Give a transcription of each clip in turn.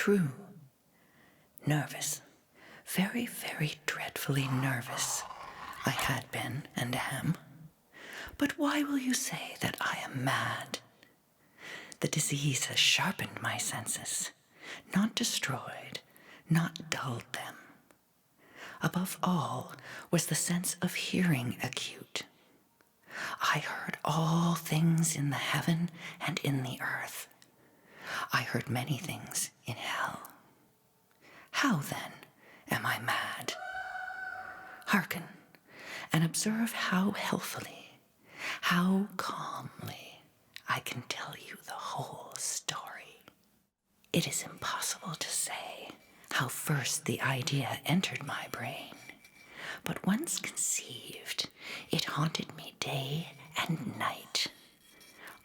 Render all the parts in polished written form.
True. Nervous. Very, very dreadfully nervous. I had been and am. But why will you say that I am mad? The disease has sharpened my senses, not destroyed, not dulled them. Above all was the sense of hearing acute. I heard all things in the heaven and in the earth. I heard many things in hell. How, then, am I mad? Hearken, and observe how healthily, how calmly I can tell you the whole story. It is impossible to say how first the idea entered my brain, but once conceived, it haunted me day and night.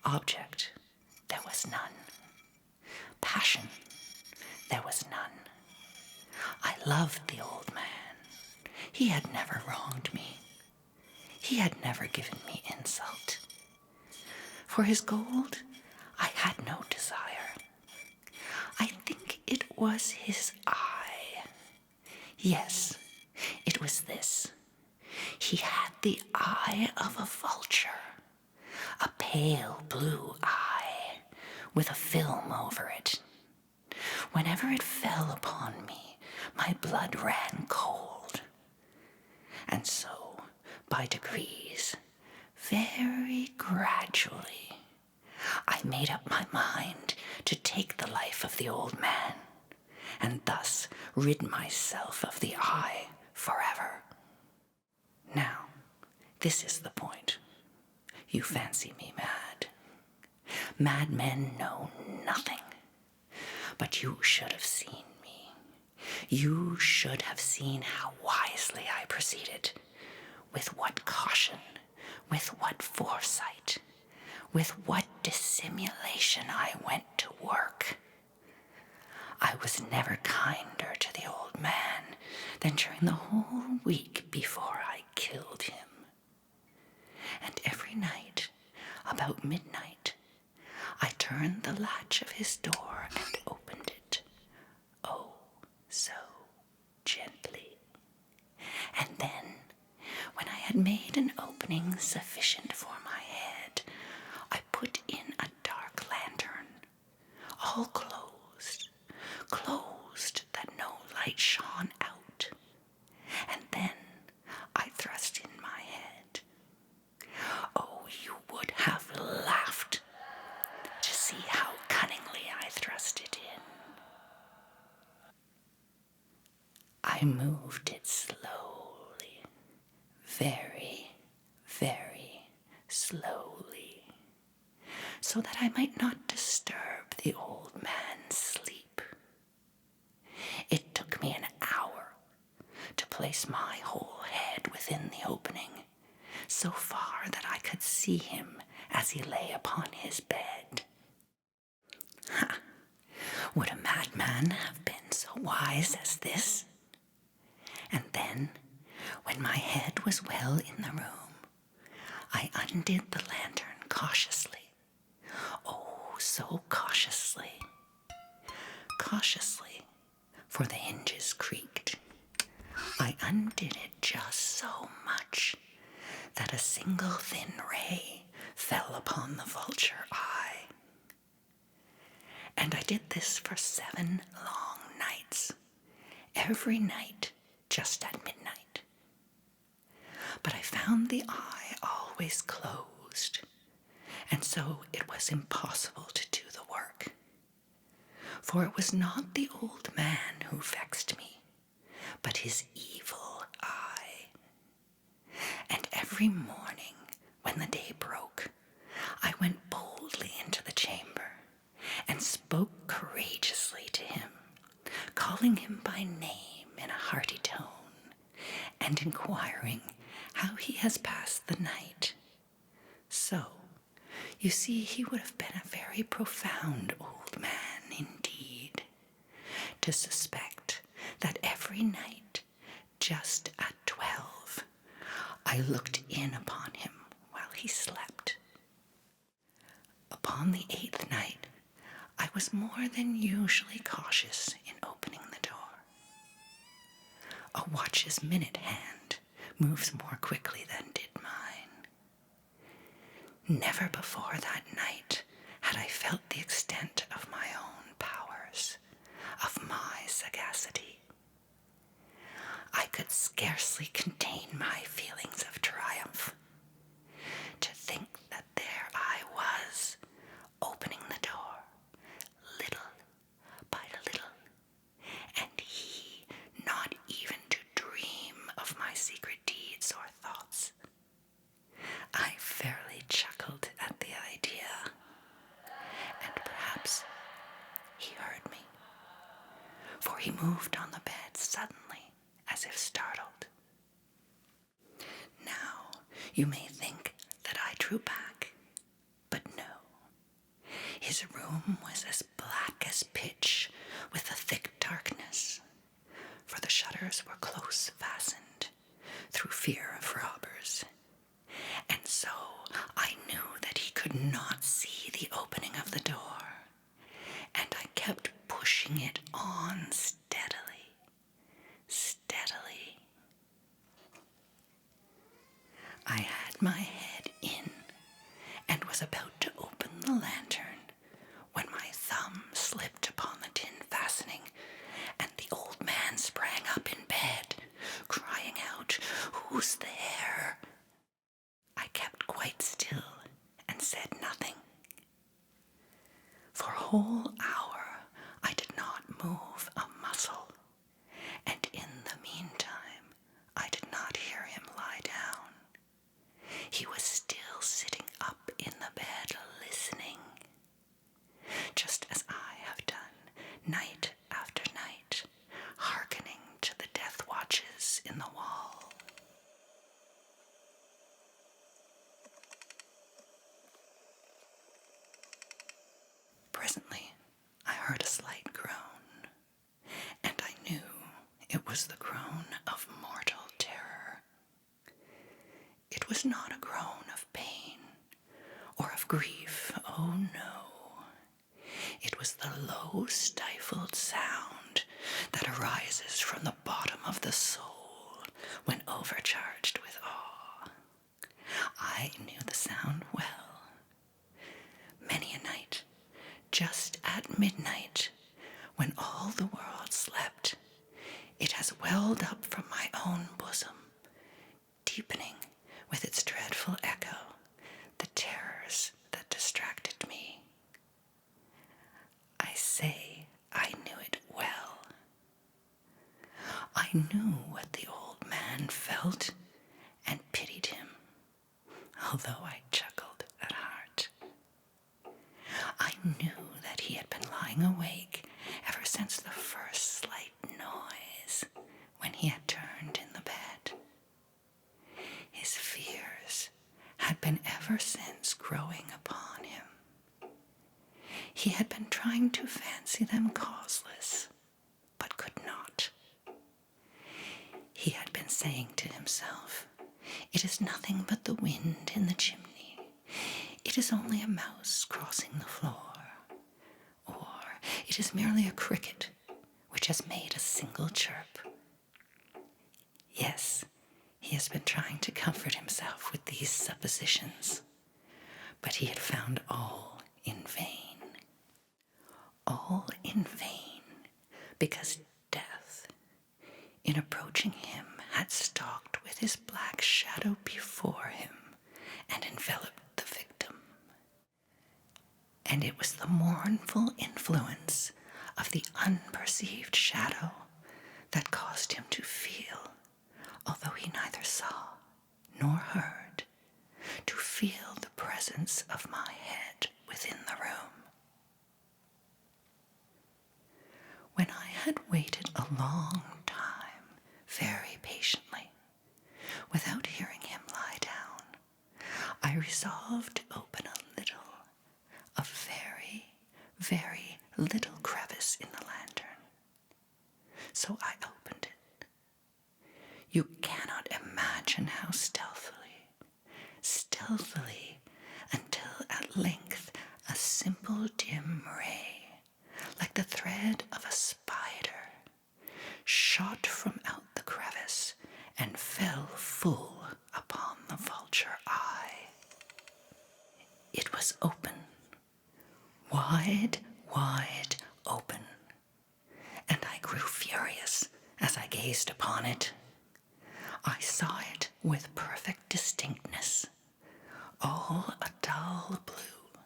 Object, there was none. Passion, there was none. I loved the old man. He had never wronged me. He had never given me insult. For his gold, I had no desire. I think it was his eye. Yes, it was this. He had the eye of a vulture, a pale blue eye with a film over it. Whenever it fell upon me, my blood ran cold. And so, by degrees, very gradually, I made up my mind to take the life of the old man, and thus rid myself of the eye forever. Now, this is the point. You fancy me mad. Madmen know nothing. But you should have seen me. You should have seen how wisely I proceeded, with what caution, with what foresight, with what dissimulation I went to work. I was never kinder to the old man than during the whole week before I killed him. And every night, about midnight, I turned the latch of his door and opened it, oh, so gently. And then, when I had made an opening sufficient for my head, I put in a dark lantern, all closed that no light shone out. And then I thrust in my head. Oh, you would have laughed to see how cunningly I thrust it in. I moved it slowly, very, very slowly, so that I might not disturb the old man's sleep. It took me an hour to place my whole head within the opening, so far that I could see him as he lay upon his bed. Ha! Would a madman have been so wise as this? And then, when my head was well in the room, I undid the lantern cautiously. Oh, so cautiously. Cautiously, for the hinges creaked. I undid it just so much that a single thin ray fell upon the vulture eye. And I did this for 7 long nights, every night just at midnight. But I found the eye always closed, and so it was impossible to do the work. For it was not the old man who vexed me, but his evil eye. And every morning, when the day broke, I went boldly into the chamber and spoke courageously to him, calling him by name in a hearty tone, and inquiring how he has passed the night. So, you see, he would have been a very profound old man indeed, to suspect that every night, just at 12, I looked in upon him while he slept. Upon the 8th night, I was more than usually cautious in opening the door. A watch's minute hand moves more quickly than did mine. Never before that night had I felt the extent of my own powers, of my sagacity. I could scarcely contain my feelings of triumph. To think that there I was, opening the door, little by little, and he not even to dream of my secret deeds or thoughts. I fairly chuckled at the idea, and perhaps he heard me, for he moved on the bed suddenly, as if startled. Now, you may think that I drew back, but no. His room was as black as pitch, with a thick darkness, for the shutters were close fastened, through fear of robbers. And so I knew that he could not see the opening of the door, and I kept pushing it on steadily, steadily. I had my head in and was about to open the lantern when my thumb slipped upon the tin fastening, and the old man sprang up in bed, crying out, "Who's there?" I kept quite still and said nothing. For a whole hour I did not move a muscle, and in the meantime I did not hear him lie down. He was still sitting up in the bed listening, just as I have done night after night, hearkening to the death watches in the wall. Presently, I heard a slight groan, and I knew it was the groan of mortal terror. It was not a groan of pain or of grief, oh no. It was the low, stifled sound that arises from the bottom of the soul when overcharged with awe. I knew the sound well. Many a night, just at midnight, when all the world slept, it has welled up from my own bosom, deepening with its dreadful echo the terrors that distracted me. I say I knew it well. I knew what the old man felt and pitied him, although I chuckled at heart. I knew that he had been lying awake ever since the first slight noise when he had turned in the bed. His fears had been ever since growing upon him. He had been trying to fancy them causeless, but could not. He had been saying to himself, "It is nothing but the wind in the chimney. It is only a mouse crossing the floor. Or it is merely a cricket which has made a single chirp." Yes, he has been trying to comfort himself with these suppositions, but he had found all in vain. All in vain, because death, in approaching him, had stalked with his black shadow before him and enveloped the victim. And it was the mournful influence of the unperceived shadow that caused him to feel, although he neither saw nor heard, to feel the presence of my head within the room. When I had waited a long time, very patiently, without hearing him lie down, I resolved to open a very, very little crevice in the lantern. So I opened it. You cannot imagine how stealthily, until at length a simple dim ray thread of a spider shot from out the crevice and fell full upon the vulture eye. It was open, wide, wide open, and I grew furious as I gazed upon it. I saw it with perfect distinctness, all a dull blue,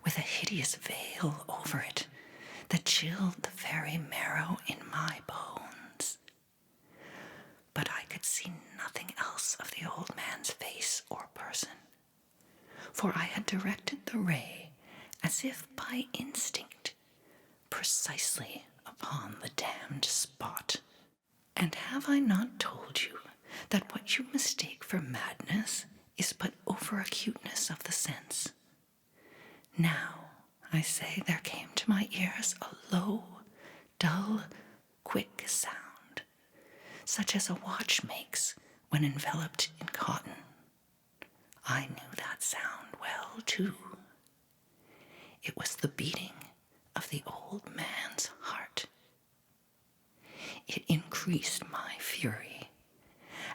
with a hideous veil over it that chilled the very marrow in my bones. But I could see nothing else of the old man's face or person, for I had directed the ray, as if by instinct, precisely upon the damned spot. And have I not told you that what you mistake for madness is but over-acuteness of the sense? Now, I say, there came to my ears a low, dull, quick sound, such as a watch makes when enveloped in cotton. I knew that sound well, too. It was the beating of the old man's heart. It increased my fury,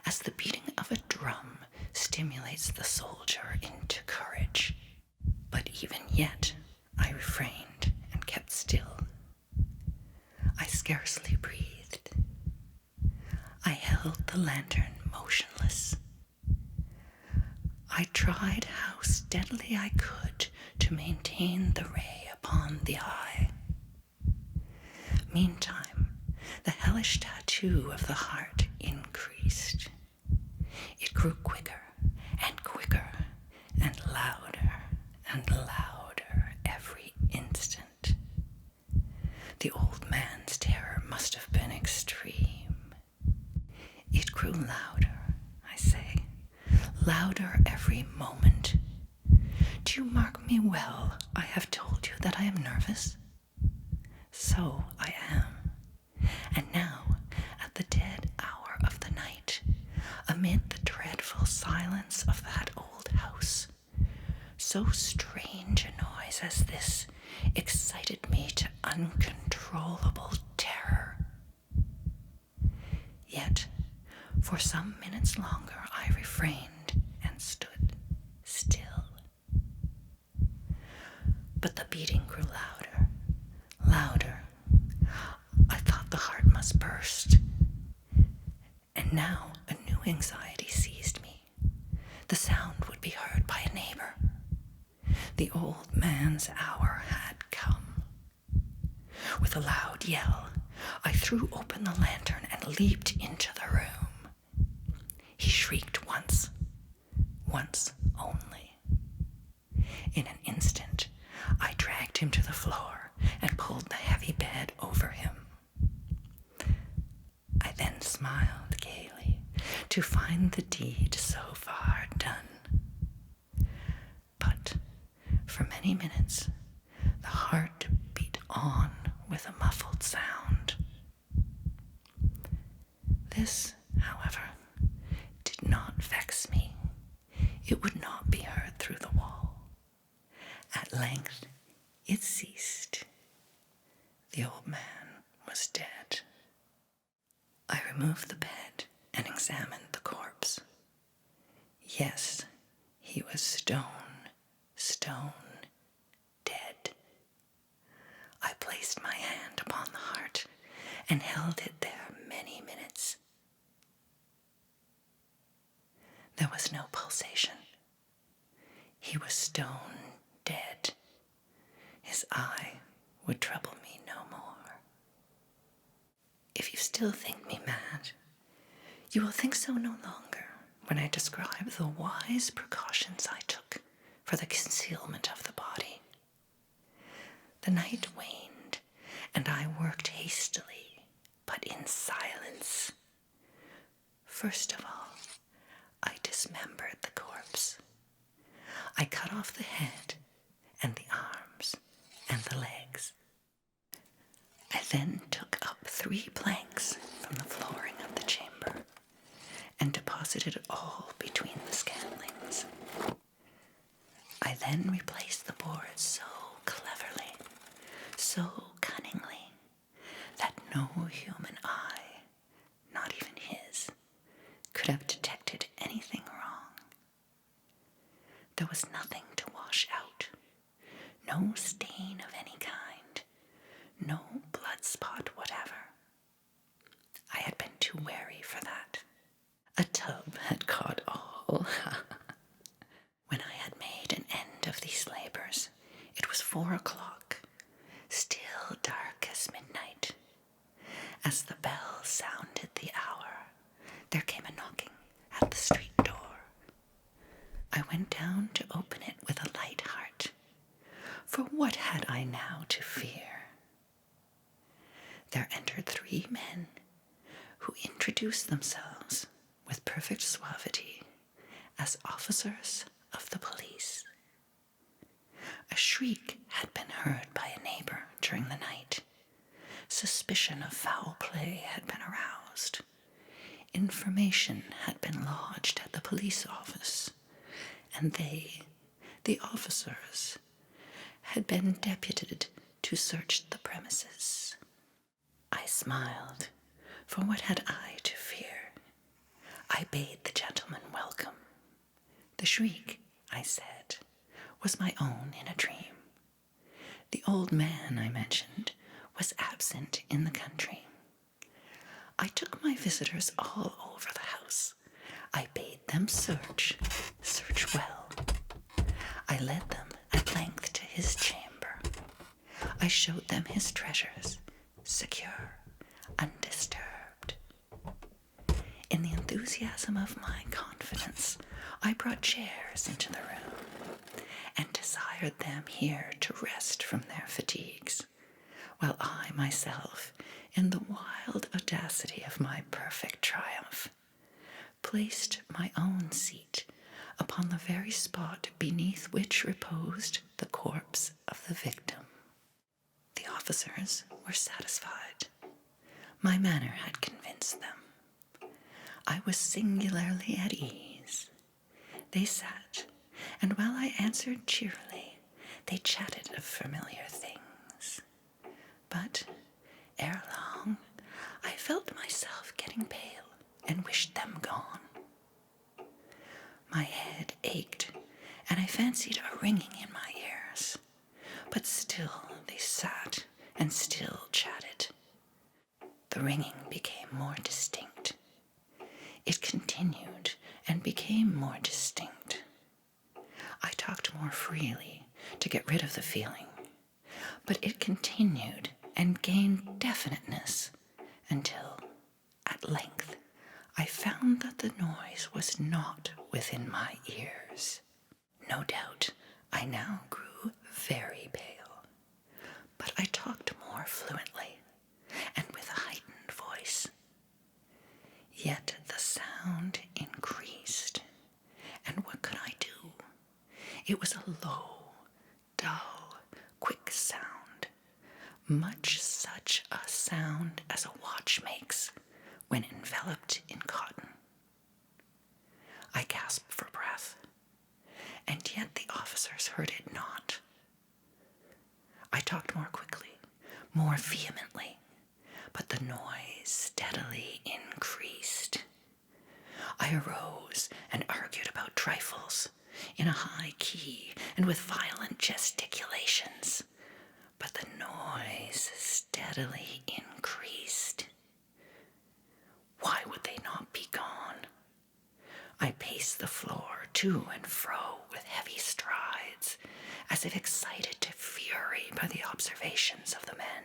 as the beating of a drum stimulates the soldier into courage. But even yet, I refrained and kept still. I scarcely breathed. I held the lantern motionless. I tried how steadily I could to maintain the ray upon the eye. Meantime, the hellish tattoo of the heart increased. It grew quicker and quicker and louder every instant. The old man's terror must have been extreme. It grew louder, I say, louder every moment. Do you mark me well? I have told you that I am nervous. So I am. And now, at the dead hour of the night, amid the dreadful silence of that old house, so strange a noise as this excited me to uncontrollable terror. Yet, for some minutes longer, I refrained and stood still. But the beating grew louder, louder. I thought the heart must burst. And now a new anxiety seized me. The sound would be heard by a neighbor. The old man's hour had come. With a loud yell, I threw open the lantern and leaped into the room. He shrieked once only. In an instant, I dragged him to the floor and pulled the heavy bed over him. I then smiled gaily to find the deed so far done. But for many minutes, the heart beat on with a muffled sound. This, however, did not vex me. It would not be heard through the wall. At length, it ceased. The old man was dead. I removed the bed and examined the corpse. Yes, he was stone dead. I placed my hand upon the heart and held it there many minutes. There was no pulsation. He was stone dead. His eye would trouble me no more. If you still think me mad, you will think so no longer when I describe the wise precautions I took for the concealment of the body. The night waned, and I worked hastily, but in silence. First of all, I dismembered the corpse. I cut off the head and the arms and the legs. I then took up 3 planks from the flooring of the chamber and deposited it all between the scantlings. I then replaced the boards so cleverly, so cunningly, No human eye, not even his, could have detected anything wrong. There was nothing to wash out, no stain of any kind, no blood spot whatever. I had been too wary for that. A tub had caught all. When I had made an end of these labors, it was 4 o'clock, still dark as midnight. As the bell sounded the hour, there came a knocking at the street door. I went down to open it with a light heart, for what had I now to fear? There entered 3 men who introduced themselves with perfect suavity as officers of the police. A shriek had been heard by a neighbor during the night. Suspicion of foul play had been aroused. Information had been lodged at the police office, and they, the officers, had been deputed to search the premises. I smiled, for what had I to fear? I bade the gentleman welcome. The shriek, I said, was my own in a dream. The old man, I mentioned, was absent in the country. I took my visitors all over the house. I bade them search well. I led them at length to his chamber. I showed them his treasures, secure, undisturbed. In the enthusiasm of my confidence, I brought chairs into the room and desired them here to rest from their fatigues, while I myself, in the wild audacity of my perfect triumph, placed my own seat upon the very spot beneath which reposed the corpse of the victim. The officers were satisfied. My manner had convinced them. I was singularly at ease. They sat, and while I answered cheerily, they chatted of familiar things. But ere long, I felt myself getting pale and wished them gone. My head ached, and I fancied a ringing in my ears, but still they sat and still chatted. The ringing became more distinct. It continued and became more distinct. I talked more freely to get rid of the feeling, but it continued and gained definiteness until, at length, I found that the noise was not within my ears. No doubt I now grew very pale, but I talked more fluently and with a heightened voice. Yet the sound increased, and what could I do? It was a low, dull, quick sound, much such a sound as a watch makes when enveloped in cotton. I gasped for breath, and yet the officers heard it not. I talked more quickly, more vehemently, but the noise steadily increased. I arose and argued about trifles, in a high key and with violent gesticulations, but the noise steadily increased. Why would they not be gone? I paced the floor to and fro with heavy strides, as if excited to fury by the observations of the men.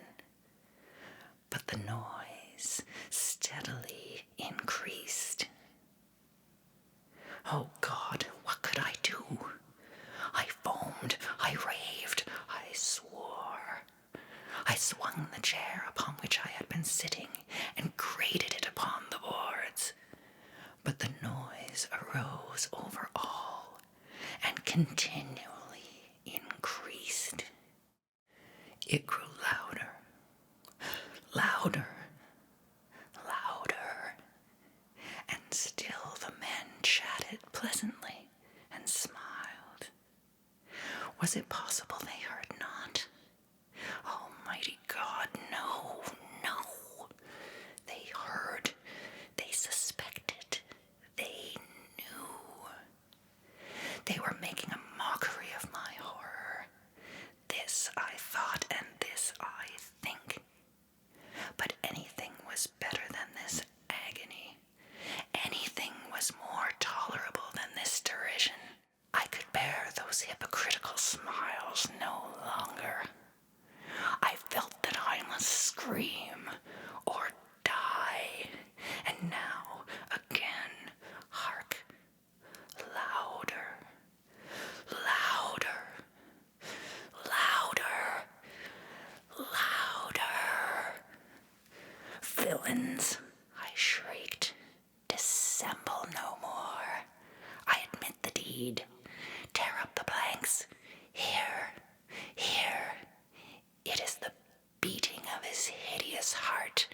But the noise steadily increased. Oh God, what could I do? I foamed, I raved, I swore. I swung the chair upon which I had been sitting and grated it upon the boards. But the noise arose over all and continually increased. It grew louder, louder, louder, and still the men chatted pleasantly and smiled. Was it possible they heard not? Almighty God, no, no. villains, I shrieked. Dissemble no more. I admit the deed. Tear up the planks. Here, here. It is the beating of his hideous heart